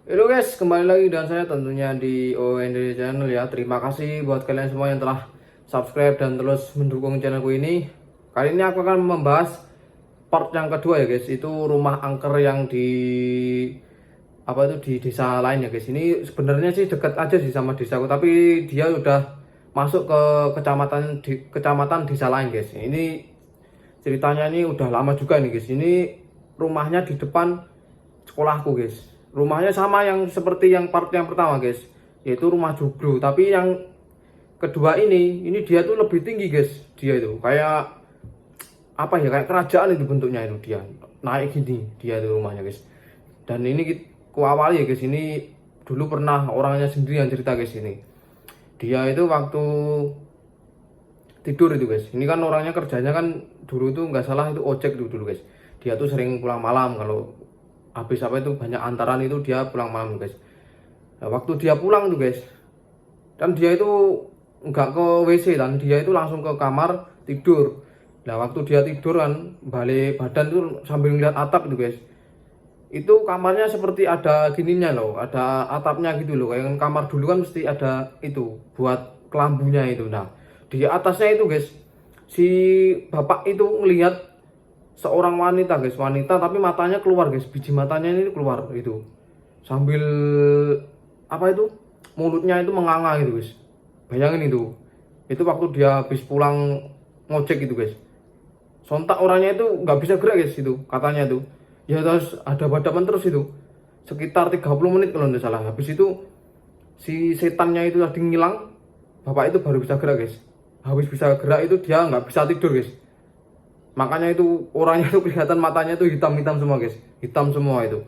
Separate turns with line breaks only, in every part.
Halo guys, kembali lagi dengan saya tentunya di OND Channel ya. Terima kasih buat kalian semua yang telah subscribe dan terus mendukung channelku ini. Kali ini aku akan membahas part yang kedua ya guys. Itu rumah angker yang di di desa lain ya guys. Ini sebenarnya sih dekat aja sih sama desaku, tapi dia udah masuk ke kecamatan desa lain guys. Ini ceritanya ini udah lama juga nih guys. Ini rumahnya di depan sekolahku guys. Rumahnya sama yang seperti yang part yang pertama guys, yaitu rumah joglo. Tapi yang kedua ini dia tuh lebih tinggi guys. Dia itu kayak apa ya, kayak kerajaan itu bentuknya. Itu dia naik gini, dia itu rumahnya guys. Dan ini ku awali ya guys, ini dulu pernah orangnya sendiri yang cerita guys. Ini dia itu waktu tidur itu guys. Ini kan orangnya kerjanya kan dulu tuh nggak salah itu ojek dulu guys. Dia tuh sering pulang malam, kalau habis apa itu banyak antaran itu dia pulang malam guys. Nah, waktu dia pulang tuh guys, dan dia itu nggak ke WC, dan dia itu langsung ke kamar tidur. Nah waktu dia tidur kan balik badan tuh sambil ngeliat atap itu guys. Itu kamarnya seperti ada gininya loh, ada atapnya gitu loh. Kayak kamar dulu kan mesti ada itu buat kelambunya itu. Nah di atasnya itu guys, si bapak itu ngelihat seorang wanita guys, wanita tapi matanya keluar guys, biji matanya ini keluar itu, sambil apa itu, mulutnya itu menganga gitu guys. Bayangin itu waktu dia habis pulang ngojek itu guys. Sontak orangnya itu nggak bisa gerak guys, itu katanya tuh ya, terus ada badapan terus itu sekitar 30 menit kalau tidak salah. Habis itu si setannya itu tadi ngilang, bapak itu baru bisa gerak guys. Habis bisa gerak itu dia nggak bisa tidur guys. Makanya itu orangnya itu kelihatan matanya itu hitam-hitam semua guys, hitam semua itu.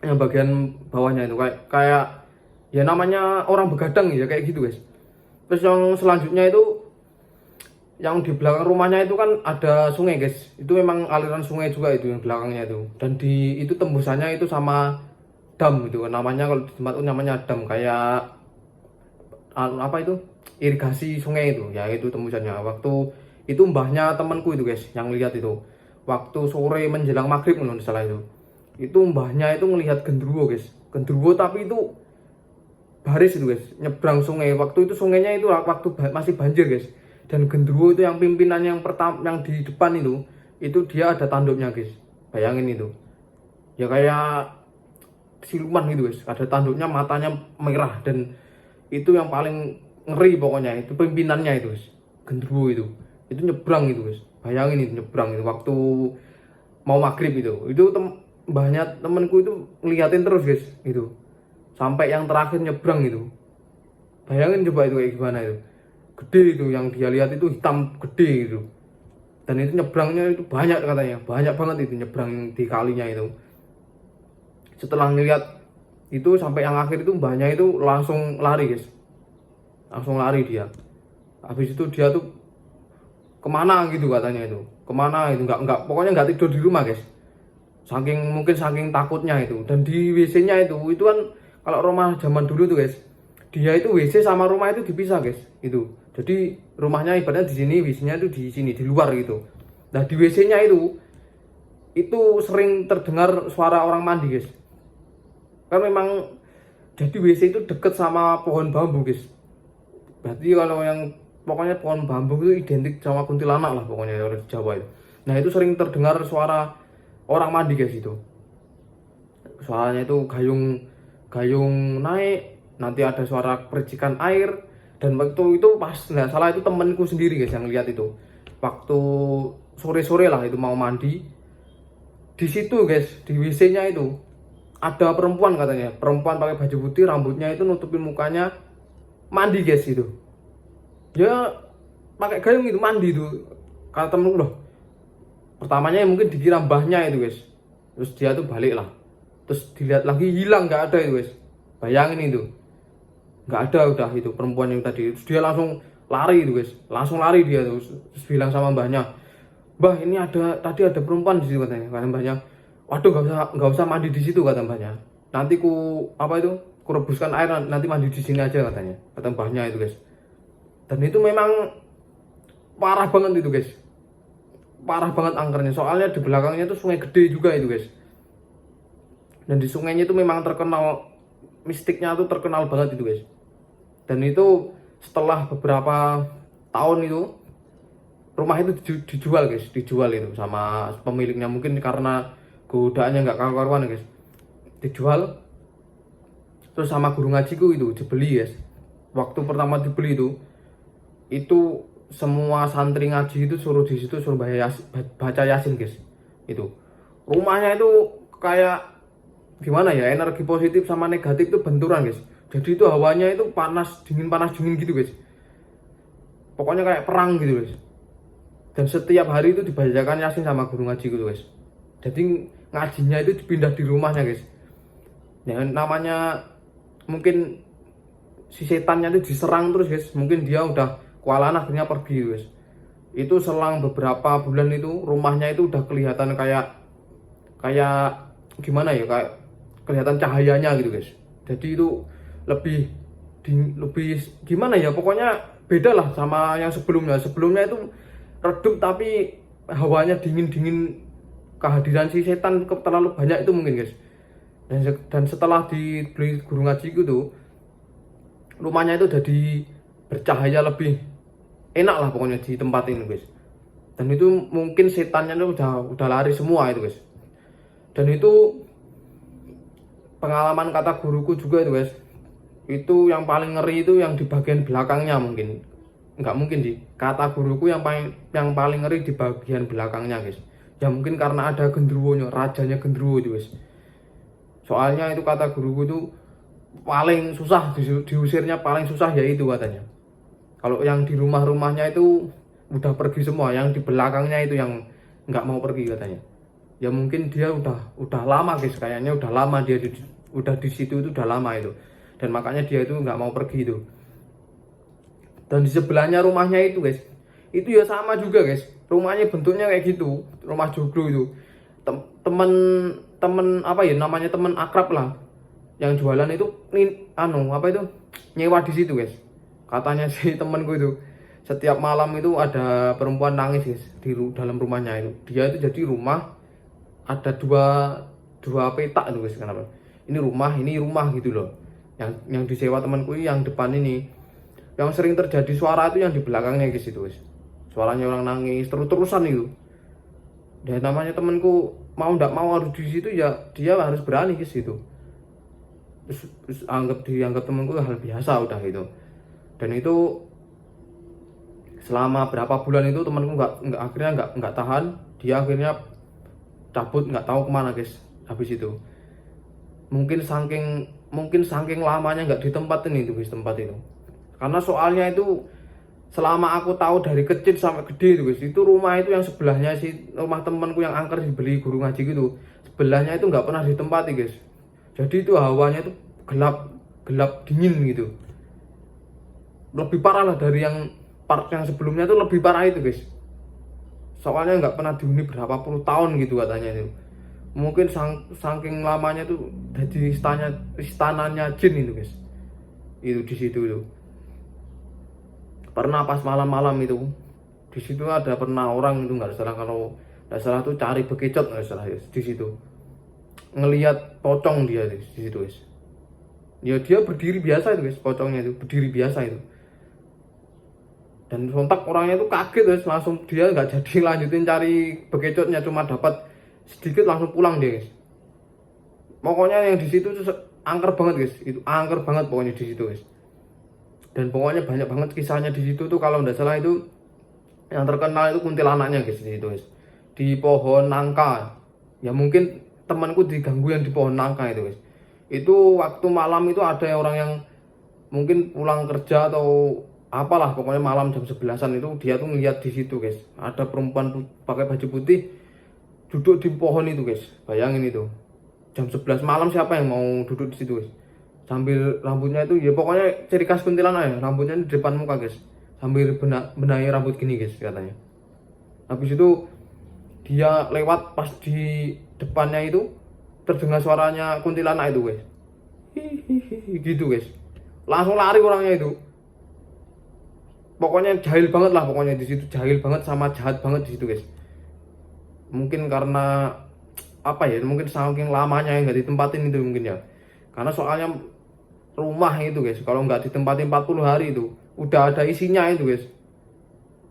Yang bagian bawahnya itu kayak ya namanya orang begadang ya kayak gitu guys. Terus yang selanjutnya itu, yang di belakang rumahnya itu kan ada sungai guys. Itu memang aliran sungai juga itu yang belakangnya itu. Dan di itu tembusannya itu sama dam gitu. Namanya kalau di tempat itu namanya dam, kayak apa itu, irigasi sungai itu. Ya itu tembusannya. Waktu itu mbahnya temanku itu guys yang lihat itu. Waktu sore menjelang maghrib kalau salah itu. Itu mbahnya itu ngelihat genderuwo guys. Genderuwo tapi itu baris itu guys, nyebrang sungai. Waktu itu sungainya itu waktu masih banjir guys. Dan genderuwo itu yang pimpinan yang pertama yang di depan itu dia ada tanduknya guys. Bayangin itu ya kayak siluman gitu guys, ada tanduknya, matanya merah. Dan itu yang paling ngeri pokoknya, itu pimpinannya itu guys, genderuwo itu nyebrang itu guys. Bayangin itu nyebrang itu waktu mau maghrib itu mbahnya temenku itu ngeliatin terus guys itu sampai yang terakhir nyebrang itu. Bayangin coba itu kayak gimana itu, gede itu yang dia lihat itu, hitam gede itu. Dan itu nyebrangnya itu banyak katanya, banyak banget itu nyebrang di kalinya itu. Setelah ngeliat itu sampai yang akhir itu, mbahnya itu langsung lari guys, langsung lari dia. Habis itu dia tuh kemana gitu katanya itu, kemana itu, nggak pokoknya nggak tidur di rumah guys, mungkin saking takutnya itu. Dan di WC-nya itu kan kalau rumah zaman dulu tuh guys, dia itu WC sama rumah itu dipisah guys itu. Jadi rumahnya ibaratnya di sini, WC-nya itu di sini di luar gitu. Nah di WC-nya itu sering terdengar suara orang mandi guys. Kan memang jadi WC itu deket sama pohon bambu guys. Berarti kalau yang pokoknya pohon bambu itu identik sama kuntilanak lah pokoknya orang Jawa itu. Nah itu sering terdengar suara orang mandi guys itu. Suaranya itu gayung gayung naik, nanti ada suara percikan air. Dan waktu itu pas nggak salah itu temenku sendiri guys yang lihat itu. Waktu sore-sore lah itu mau mandi. Di situ guys, di WC-nya itu ada perempuan katanya. Perempuan pakai baju putih, rambutnya itu nutupin mukanya, mandi guys itu. Ya pakai gayung itu mandi itu. Kata temenku loh. Pertamanya mungkin dikira mbahnya itu guys. Terus dia tuh balik lah. Terus dilihat lagi hilang, nggak ada itu guys. Bayangin itu, nggak ada udah itu perempuan yang tadi. Terus dia langsung lari itu guys, langsung lari dia terus bilang sama mbahnya, mbah ini tadi ada perempuan di situ katanya. Kata mbahnya, waduh nggak usah mandi di situ kata mbahnya. Nanti ku rebuskan air, nanti mandi di sini aja katanya. Kata mbahnya itu guys. Dan itu memang parah banget itu guys, parah banget angkernya. Soalnya di belakangnya tuh sungai gede juga itu guys. Dan di sungainya itu memang terkenal, mistiknya tuh terkenal banget itu guys. Dan itu setelah beberapa tahun itu rumah itu dijual guys, dijual itu sama pemiliknya, mungkin karena godaannya nggak karu-karuan guys, dijual. Terus sama guru ngajiku itu dibeli guys. Waktu pertama dibeli itu semua santri ngaji itu suruh di situ suruh baca yasin guys. Itu rumahnya itu kayak gimana ya, energi positif sama negatif itu benturan guys. Jadi itu hawanya itu panas dingin gitu guys, pokoknya kayak perang gitu guys. Dan setiap hari itu dibacakan yasin sama guru ngaji gitu guys. Jadi ngajinya itu dipindah di rumahnya guys. Ya namanya mungkin si setannya itu diserang terus guys, mungkin dia udah kewalahan akhirnya pergi guys. Itu selang beberapa bulan itu rumahnya itu udah kelihatan kayak gimana ya, kayak kelihatan cahayanya gitu guys. Jadi itu lebih gimana ya, pokoknya beda lah sama yang sebelumnya. Sebelumnya itu redup tapi hawanya dingin, kehadiran si setan terlalu banyak itu mungkin guys. Dan setelah dibeli guru ngaji itu rumahnya itu jadi bercahaya, lebih enak lah pokoknya di tempat ini guys. Dan itu mungkin setannya itu udah lari semua itu guys. Dan itu pengalaman kata guruku juga itu guys. Itu yang paling ngeri itu yang di bagian belakangnya, mungkin nggak mungkin sih, kata guruku yang paling ngeri di bagian belakangnya guys. Ya mungkin karena ada genderuwonya, rajanya genderuwo itu guys. Soalnya itu kata guruku itu paling susah diusirnya, paling susah yaitu katanya. Kalau yang di rumahnya itu udah pergi semua, yang di belakangnya itu yang nggak mau pergi katanya. Ya mungkin dia udah lama guys, kayaknya udah lama dia udah di situ itu udah lama itu, dan makanya dia itu nggak mau pergi itu. Dan di sebelahnya rumahnya itu guys, itu ya sama juga guys, rumahnya bentuknya kayak gitu, rumah joglo itu. Temen apa ya namanya, temen akrab lah yang jualan itu nyewa di situ guys. Katanya si temenku itu setiap malam itu ada perempuan nangis guys di dalam rumahnya itu. Dia itu jadi rumah ada dua petak itu guys. Kenapa ini rumah gitu loh, yang disewa temanku yang depan ini. Yang sering terjadi suara itu yang di belakangnya guys itu guys, suaranya orang nangis terus-terusan itu. Dan namanya temanku mau ndak mau harus di situ, ya dia harus berani guys itu. Terus dianggap temanku hal biasa udah gitu. Dan itu selama berapa bulan itu temanku akhirnya nggak tahan, dia akhirnya cabut nggak tahu kemana guys. Habis itu mungkin saking lamanya nggak ditempatin itu guys, tempat itu. Karena soalnya itu selama aku tahu dari kecil sampai gede itu guys, itu rumah itu yang sebelahnya rumah temanku yang angker dibeli guru ngaji gitu, sebelahnya itu nggak pernah ditempati guys. Jadi itu hawanya itu gelap dingin gitu, lebih parah lah dari yang part yang sebelumnya itu, lebih parah itu guys. Soalnya nggak pernah dihuni berapa puluh tahun gitu katanya itu. Mungkin saking lamanya tuh jadi istananya jin itu guys. Itu di situ itu. Pernah pas malam-malam itu di situ ada pernah orang itu nggak salah, kalau nggak salah tuh cari bekicot nggak salah di situ, ngelihat pocong dia di situ guys. Ya dia berdiri biasa itu guys, pocongnya itu berdiri biasa itu. Dan sontak orangnya itu kaget guys, langsung dia nggak jadi lanjutin cari bekicotnya, cuma dapat sedikit langsung pulang dia guys. Pokoknya yang di situ tuh angker banget guys, itu angker banget pokoknya di situ guys. Dan pokoknya banyak banget kisahnya di situ tuh, kalau nggak salah itu yang terkenal itu kuntilanaknya guys di situ guys, di pohon nangka. Ya mungkin temanku diganggu yang di pohon nangka itu guys. Itu waktu malam itu ada orang yang mungkin pulang kerja atau apalah, pokoknya malam jam 11-an itu dia tuh ngeliat di situ guys, ada perempuan pakai baju putih duduk di pohon itu guys. Bayangin itu jam 11 malam, siapa yang mau duduk di situ guys, sambil rambutnya itu ya pokoknya ciri khas kuntilanak ya, rambutnya di depan muka guys, sambil benahi rambut gini guys katanya. Habis itu dia lewat, pas di depannya itu terdengar suaranya kuntilanak itu guys, hihihi gitu guys, langsung lari orangnya itu. Pokoknya jahil banget lah, pokoknya di situ jahil banget sama jahat banget di situ guys. Mungkin karena apa ya, mungkin saking lamanya yang nggak ditempatin itu mungkin ya. Karena soalnya rumah itu guys, kalau nggak ditempatin 40 hari itu udah ada isinya itu guys.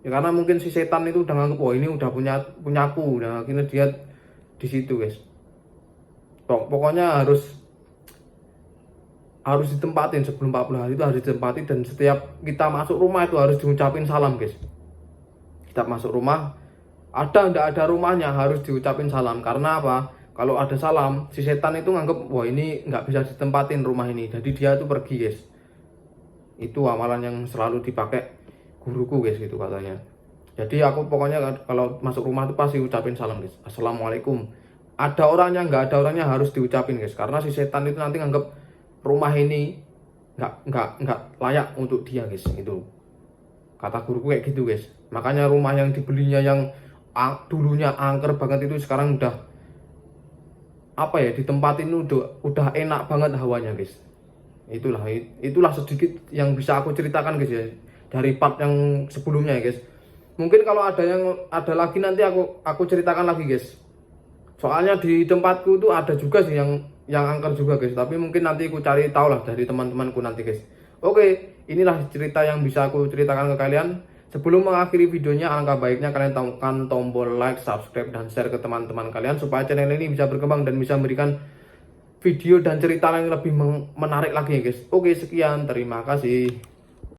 Ya karena mungkin si setan itu udah nganggep, oh ini udah punyaku, nah akhirnya dia di situ guys. Pokoknya harus ditempatin sebelum 40 hari itu harus ditempatin, dan setiap kita masuk rumah itu harus diucapin salam guys. Kita masuk rumah, ada ndak ada rumahnya harus diucapin salam. Karena apa? Kalau ada salam, si setan itu nganggep, wah ini nggak bisa ditempatin rumah ini, jadi dia tuh pergi guys. Itu amalan yang selalu dipakai guruku guys, gitu katanya. Jadi aku pokoknya kalau masuk rumah tuh pasti ucapin salam guys, assalamualaikum. Ada orangnya nggak ada orangnya harus diucapin guys, karena si setan itu nanti nganggep rumah ini nggak layak untuk dia guys. Itu kata guruku kayak gitu guys. Makanya rumah yang dibelinya yang dulunya angker banget itu sekarang udah apa ya, ditempatin udah enak banget hawanya guys. Itulah sedikit yang bisa aku ceritakan guys ya, dari part yang sebelumnya ya guys. Mungkin kalau ada lagi nanti aku ceritakan lagi guys. Soalnya di tempatku tuh ada juga sih yang angker juga guys, tapi mungkin nanti aku cari tahu lah dari teman-temanku nanti guys. Oke, inilah cerita yang bisa aku ceritakan ke kalian. Sebelum mengakhiri videonya, alangkah baiknya kalian tekan tombol like, subscribe, dan share ke teman-teman kalian supaya channel ini bisa berkembang dan bisa memberikan video dan cerita yang lebih menarik lagi ya guys. Oke, sekian, terima kasih.